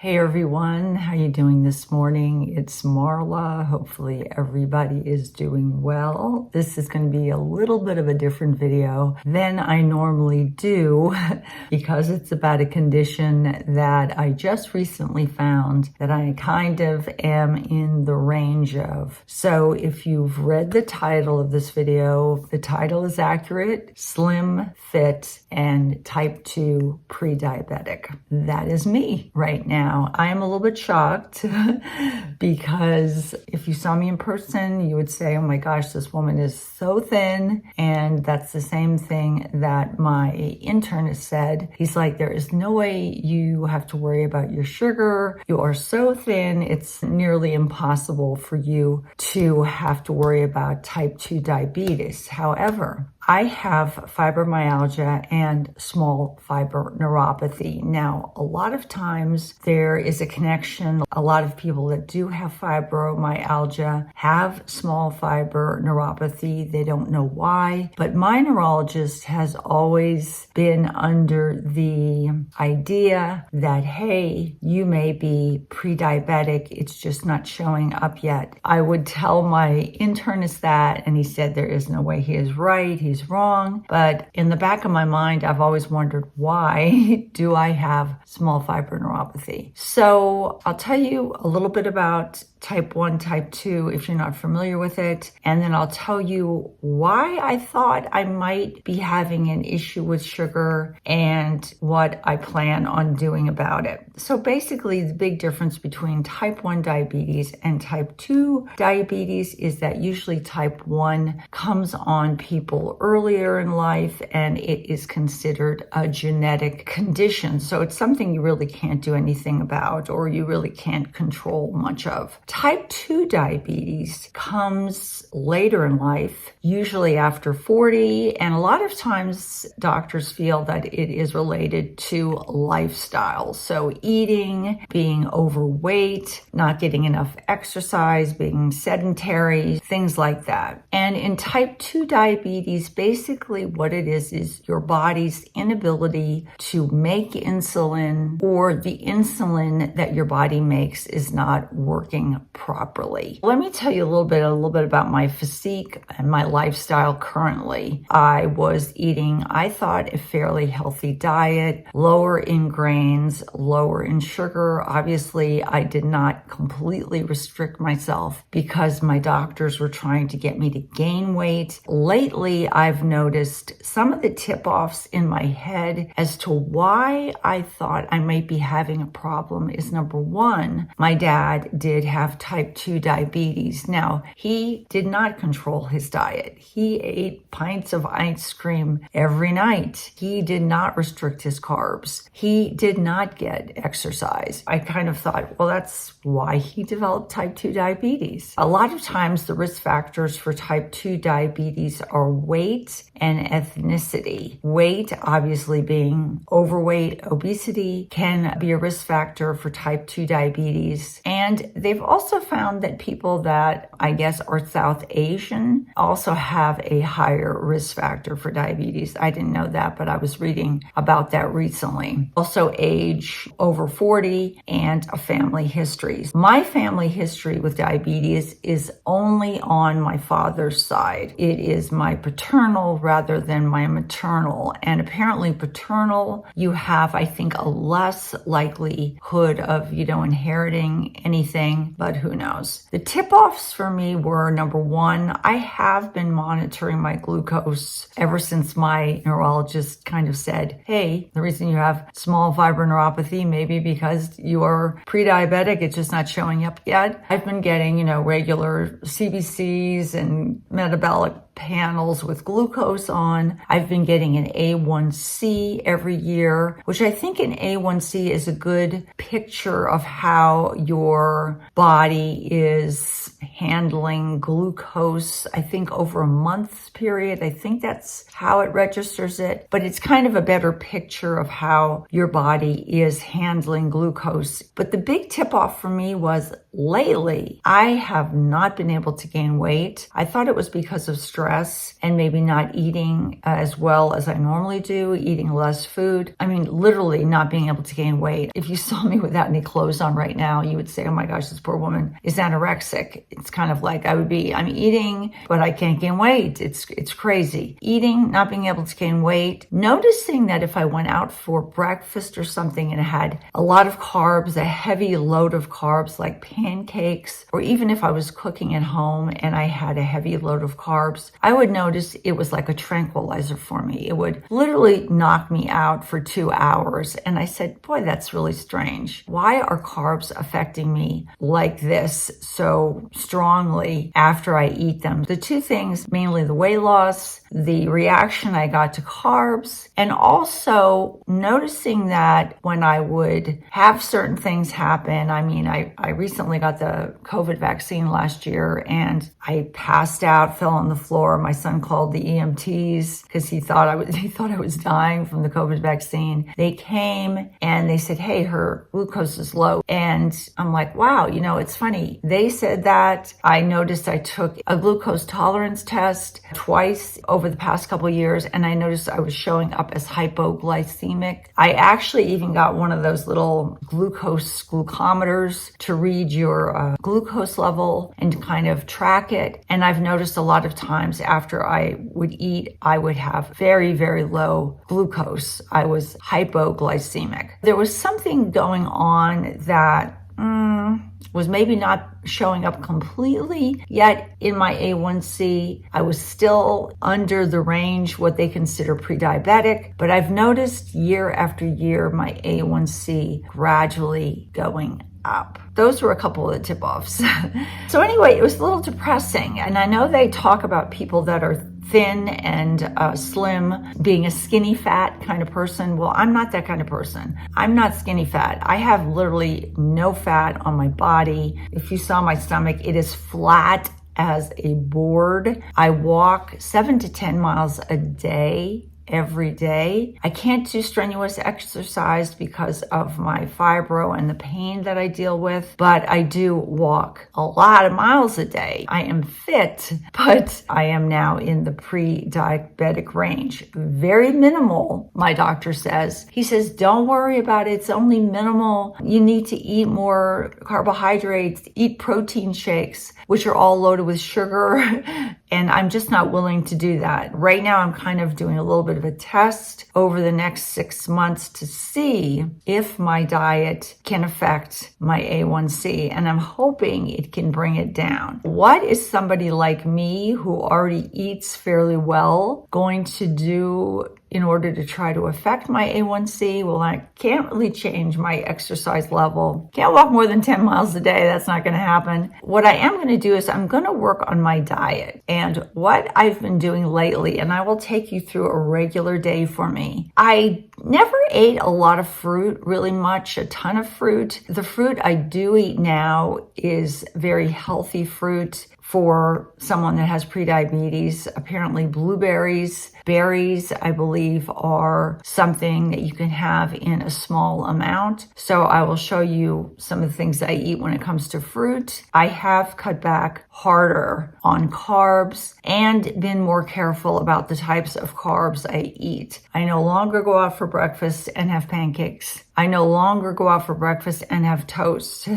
Hey everyone, how you doing this morning? It's Marla. Hopefully everybody is doing well. This is going to be a little bit of a different video than I normally do because it's about a condition that I just recently found that I kind of am in the range of. So if you've read the title of this video, the title is accurate: Slim, Fit, and Type 2 Pre-Diabetic. That is me right now. I am a little bit shocked because if you saw me in person, you would say, oh my gosh, this woman is so thin. And that's the same thing that my internist said. He's like, there is no way you have to worry about your sugar. You are so thin. It's nearly impossible for you to have to worry about type 2 diabetes. However, I have fibromyalgia and small fiber neuropathy. Now, a lot of times there is a connection. A lot of people that do have fibromyalgia have small fiber neuropathy. They don't know why, but my neurologist has always been under the idea that, hey, you may be pre-diabetic. It's just not showing up yet. I would tell my internist that, and he said there is no way he is right. He's wrong. But in the back of my mind, I've always wondered, why do I have small fiber neuropathy? So I'll tell you a little bit about type 1, type 2, if you're not familiar with it. And then I'll tell you why I thought I might be having an issue with sugar and what I plan on doing about it. So basically, the big difference between type 1 diabetes and type 2 diabetes is that usually type 1 comes on people earlier in life and it is considered a genetic condition. So it's something you really can't do anything about or you really can't control much of. Type 2 diabetes comes later in life, usually after 40, and a lot of times doctors feel that it is related to lifestyle. So eating, being overweight, not getting enough exercise, being sedentary, things like that. And in type 2 diabetes, basically what it is your body's inability to make insulin, or the insulin that your body makes is not working properly. Let me tell you a little bit about my physique and my lifestyle currently. I was eating, I thought, a fairly healthy diet, lower in grains, lower in sugar. Obviously, I did not completely restrict myself because my doctors were trying to get me to gain weight. Lately, I've noticed some of the tip-offs in my head as to why I thought I might be having a problem is, number one, my dad did have type 2 diabetes. Now, he did not control his diet. He ate pints of ice cream every night. He did not restrict his carbs. He did not get exercise. I kind of thought, well, that's why he developed type 2 diabetes. A lot of times the risk factors for type 2 diabetes are weight and ethnicity. Weight, obviously being overweight, obesity, can be a risk factor for type 2 diabetes. And they've also found that people that I guess are South Asian also have a higher risk factor for diabetes. I didn't know that, but I was reading about that recently. Also age, over 40, and a family history. My family history with diabetes is only on my father's side. It is my paternal rather than my maternal. And apparently paternal, you have, I think, a less likelihood of, inheriting anything, but who knows? The tip-offs for me were, number one, I have been monitoring my glucose ever since my neurologist kind of said, hey, the reason you have small fiber neuropathy may be because you are pre-diabetic, it's just not showing up yet. I've been getting, regular CBCs and metabolic panels with glucose on. I've been getting an A1C every year, which I think an A1C is a good picture of how your body is handling glucose, I think over a month period. I think that's how it registers it, but it's kind of a better picture of how your body is handling glucose. But the big tip off for me was lately, I have not been able to gain weight. I thought it was because of stress and maybe not eating as well as I normally do, eating less food. I mean, literally not being able to gain weight. If you saw me without any clothes on right now, you would say, oh my gosh, this poor woman is anorexic. It's kind of like I'm eating, but I can't gain weight. It's crazy. Eating, not being able to gain weight. Noticing that if I went out for breakfast or something and had a lot of carbs, a heavy load of carbs like pancakes, or even if I was cooking at home and I had a heavy load of carbs, I would notice it was like a tranquilizer for me. It would literally knock me out for 2 hours. And I said, boy, that's really strange. Why are carbs affecting me like this so strongly after I eat them? The two things, mainly the weight loss, the reaction I got to carbs, and also noticing that when I would have certain things happen. I mean, I recently got the COVID vaccine last year and I passed out, fell on the floor. My son called the EMTs because he thought I was dying from the COVID vaccine. They came and they said, hey, her glucose is low. And I'm like, wow, it's funny. They said that. I noticed I took a glucose tolerance test twice over the past couple of years, and I noticed I was showing up as hypoglycemic. I actually even got one of those little glucometers to read your glucose level and to kind of track it. And I've noticed a lot of times after I would eat, I would have very, very low glucose. I was hypoglycemic. There was something going on that was maybe not showing up completely, yet in my A1C, I was still under the range, what they consider pre-diabetic, but I've noticed year after year, my A1C gradually going up. Those were a couple of the tip-offs. So anyway, it was a little depressing, and I know they talk about people that are thin and slim, being a skinny fat kind of person. Well, I'm not that kind of person. I'm not skinny fat. I have literally no fat on my body. If you saw my stomach, it is flat as a board. I walk 7 to 10 miles a day. Every day. I can't do strenuous exercise because of my fibro and the pain that I deal with, but I do walk a lot of miles a day. I am fit, but I am now in the pre-diabetic range. Very minimal, my doctor says. He says, don't worry about it. It's only minimal. You need to eat more carbohydrates, eat protein shakes, which are all loaded with sugar. And I'm just not willing to do that. Right now, I'm kind of doing a little bit of a test over the next 6 months to see if my diet can affect my A1C. And I'm hoping it can bring it down. What is somebody like me who already eats fairly well going to do in order to try to affect my A1C? Well, I can't really change my exercise level. Can't walk more than 10 miles a day. That's not going to happen. What I am going to do is I'm going to work on my diet. And what I've been doing lately, and I will take you through a regular day for me. I never ate a lot of fruit, really much, a ton of fruit. The fruit I do eat now is very healthy fruit for someone that has prediabetes. Apparently blueberries, berries, I believe, are something that you can have in a small amount. So I will show you some of the things I eat when it comes to fruit. I have cut back harder on carbs and been more careful about the types of carbs I eat. I no longer go out for breakfast and have pancakes. I no longer go out for breakfast and have toast.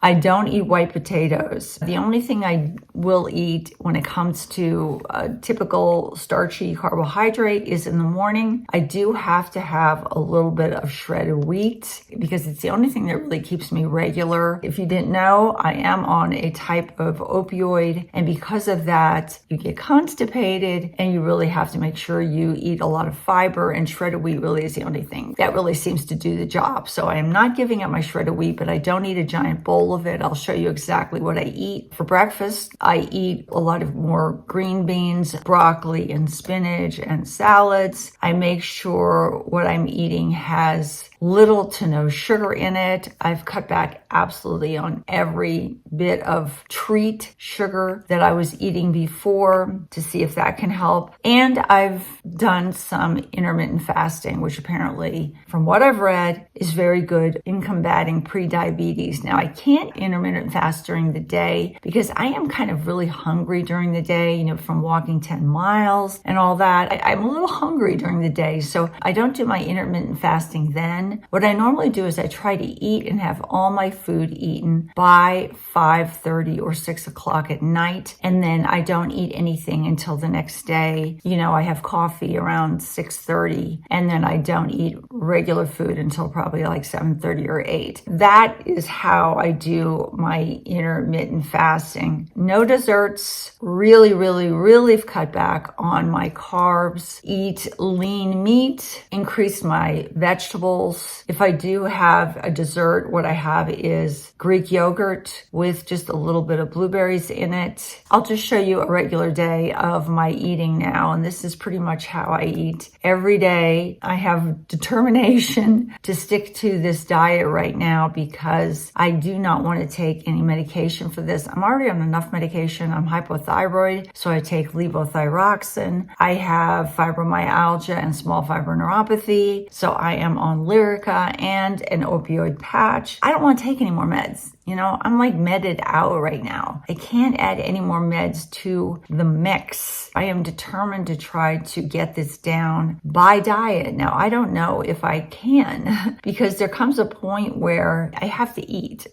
I don't eat white potatoes. The only thing I will eat when it comes to a typical starchy carbohydrate is in the morning. I do have to have a little bit of shredded wheat because it's the only thing that really keeps me regular. If you didn't know, I am on a type of opioid, and because of that, you get constipated and you really have to make sure you eat a lot of fiber, and shredded wheat really is the only thing that really seems to do the job. So I am not giving up my shredded wheat, but I don't eat a giant bowl of it. I'll show you exactly what I eat. For breakfast, I eat a lot of more green beans, broccoli and spinach and salads. I make sure what I'm eating has little to no sugar in it. I've cut back absolutely on every bit of treat sugar that I was eating before to see if that can help. And I've done some intermittent fasting, which apparently, from what I've read, is very good in combating pre-diabetes. Now, I can't intermittent fast during the day because I am kind of really hungry during the day, from walking 10 miles and all that. I'm a little hungry during the day, so I don't do my intermittent fasting then. What I normally do is I try to eat and have all my food eaten by 5:30 or 6 o'clock at night, and then I don't eat anything until the next day. I have coffee around 6:30, and then I don't eat regular food until probably like 7:30 or 8. That is how I do my intermittent fasting. No desserts, really, really, really cut back on my carbs, eat lean meat, increase my vegetables. If I do have a dessert, what I have is Greek yogurt with just a little bit of blueberries in it. I'll just show you a regular day of my eating now, and this is pretty much how I eat every day. I have determination to stick to this diet right now because I do not want to take any medication for this. I'm already on enough medication. I'm hypothyroid, so I take levothyroxine. I have fibromyalgia and small fiber neuropathy, so I am on Lyrica and an opioid patch. I don't want to take any more meds. I'm like medded out right now. I can't add any more meds to the mix. I am determined to try to get this down by diet. Now, I don't know if I can because there comes a point where I have to eat.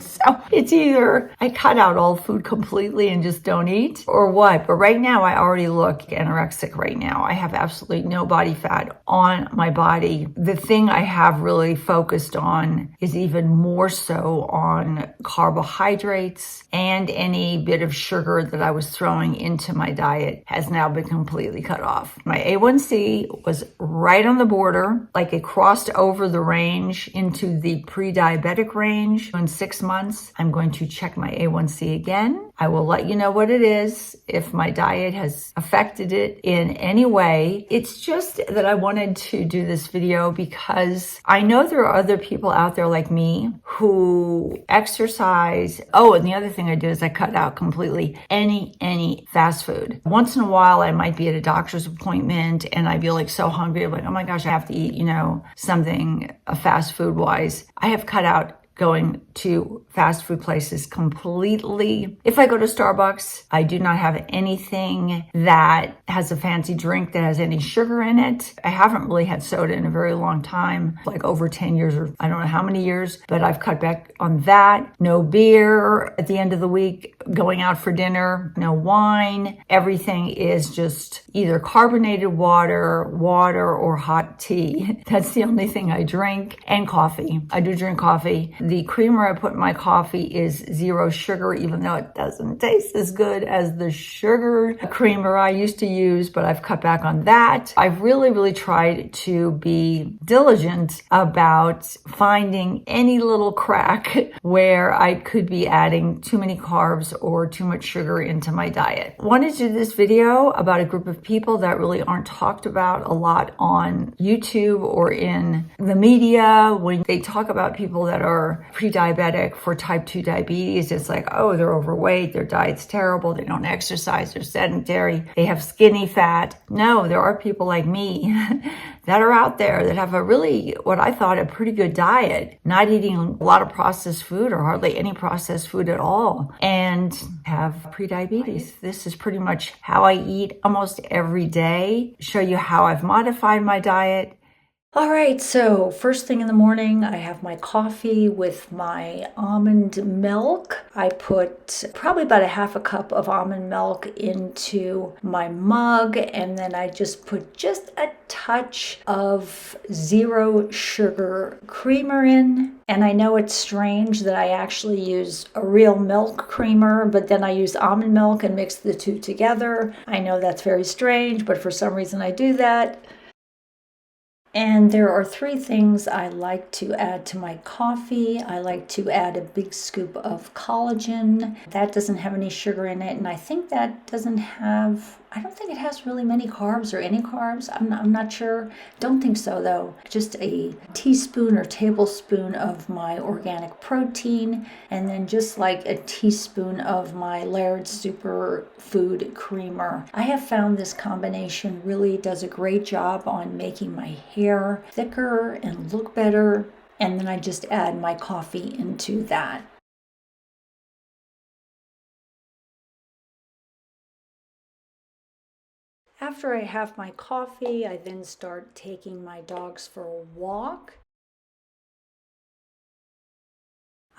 So it's either I cut out all food completely and just don't eat or what. But right now, I already look anorexic right now. I have absolutely no body fat on my body. The thing I have really focused on is even more so on carbohydrates, and any bit of sugar that I was throwing into my diet has now been completely cut off. My A1C was right on the border, like it crossed over the range into the pre-diabetic range. In 6 months, I'm going to check my A1C again. I will let you know what it is, if my diet has affected it in any way. It's just that I wanted to do this video because I know there are other people out there like me who exercise. Oh, and the other thing I do is I cut out completely any fast food. Once in a while, I might be at a doctor's appointment and I'd be like so hungry. I'm like, oh my gosh, I have to eat, something fast food wise. I have cut out going to fast food places completely. If I go to Starbucks, I do not have anything that has a fancy drink that has any sugar in it. I haven't really had soda in a very long time, like over 10 years or I don't know how many years, but I've cut back on that. No beer at the end of the week, going out for dinner, no wine. Everything is just either carbonated water, or hot tea. That's the only thing I drink, and coffee. I do drink coffee. The creamer I put in my coffee is 0 sugar, even though it doesn't taste as good as the sugar creamer I used to use, but I've cut back on that. I've really tried to be diligent about finding any little crack where I could be adding too many carbs or too much sugar into my diet. I wanted to do this video about a group of people that really aren't talked about a lot on YouTube or in the media. When they talk about people that are pre-diabetic for type 2 diabetes, it's like, oh, they're overweight, their diet's terrible, they don't exercise, they're sedentary, they have skinny fat. No, there are people like me that are out there that have a really, what I thought, a pretty good diet, not eating a lot of processed food or hardly any processed food at all, and have pre-diabetes. This is pretty much how I eat almost every day. Show you how I've modified my diet. All right, so first thing in the morning, I have my coffee with my almond milk. I put probably about a half a cup of almond milk into my mug, and then I just put just a touch of 0 sugar creamer in. And I know it's strange that I actually use a real milk creamer, but then I use almond milk and mix the two together. I know that's very strange, but for some reason I do that. And there are 3 things I like to add to my coffee. I like to add a big scoop of collagen. That doesn't have any sugar in it, and I think that doesn't have I don't think it has really many carbs or any carbs. I'm not sure. Don't think so though. Just a teaspoon or tablespoon of my organic protein, and then just like a teaspoon of my Laird Superfood creamer. I have found this combination really does a great job on making my hair thicker and look better. And then I just add my coffee into that. After I have my coffee, I then start taking my dogs for a walk.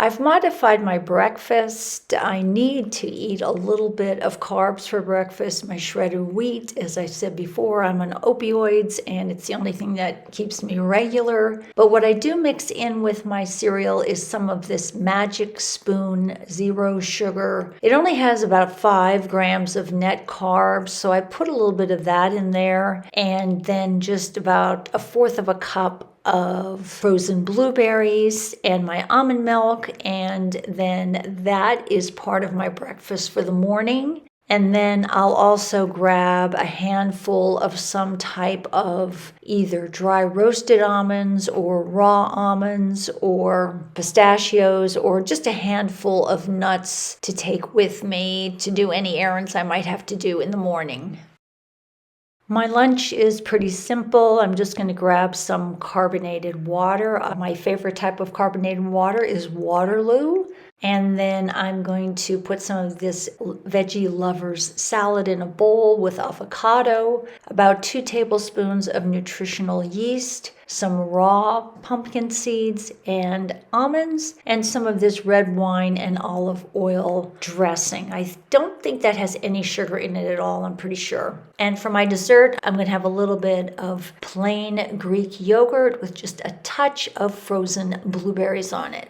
I've modified my breakfast. I need to eat a little bit of carbs for breakfast. My shredded wheat, as I said before, I'm on opioids and it's the only thing that keeps me regular. But what I do mix in with my cereal is some of this Magic Spoon zero sugar. It only has about 5 grams of net carbs, so I put a little bit of that in there, and then just about 1/4 of a cup of frozen blueberries and my almond milk, and then that is part of my breakfast for the morning. And then I'll also grab a handful of some type of either dry roasted almonds or raw almonds or pistachios, or just a handful of nuts to take with me to do any errands I might have to do in the morning. My lunch is pretty simple. I'm just going to grab some carbonated water. My favorite type of carbonated water is Waterloo. And then I'm going to put some of this Veggie Lovers salad in a bowl with avocado, about 2 tablespoons of nutritional yeast, some raw pumpkin seeds and almonds, and some of this red wine and olive oil dressing. I don't think that has any sugar in it at all, I'm pretty sure. And for my dessert, I'm going to have a little bit of plain Greek yogurt with just a touch of frozen blueberries on it.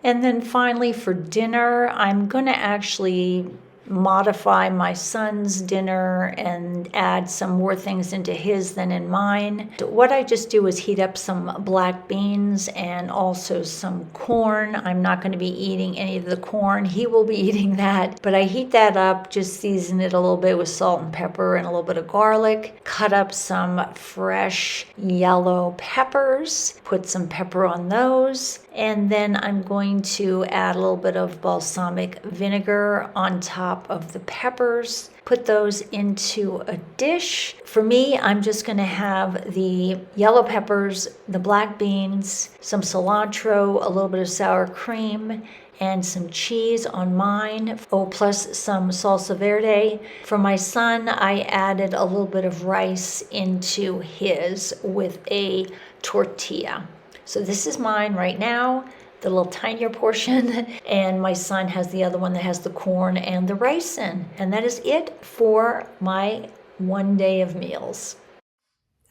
And then finally for dinner, I'm going to actually modify my son's dinner and add some more things into his than in mine. What I just do is heat up some black beans and also some corn. I'm not going to be eating any of the corn. He will be eating that. But I heat that up, just season it a little bit with salt and pepper and a little bit of garlic. Cut up some fresh yellow peppers. Put some pepper on those. And then I'm going to add a little bit of balsamic vinegar on top of the peppers. Put those into a dish. For me, I'm just going to have the yellow peppers, the black beans, some cilantro, a little bit of sour cream, and some cheese on mine. Oh, plus some salsa verde. For my son, I added a little bit of rice into his with a tortilla. So this is mine right now, the little tinier portion, and my son has the other one that has the corn and the rice in. And that is it for my one day of meals.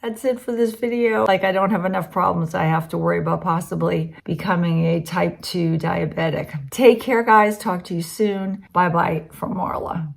That's it for this video. Like, I don't have enough problems I have to worry about possibly becoming a type 2 diabetic. Take care, guys. Talk to you soon. Bye-bye from Marla.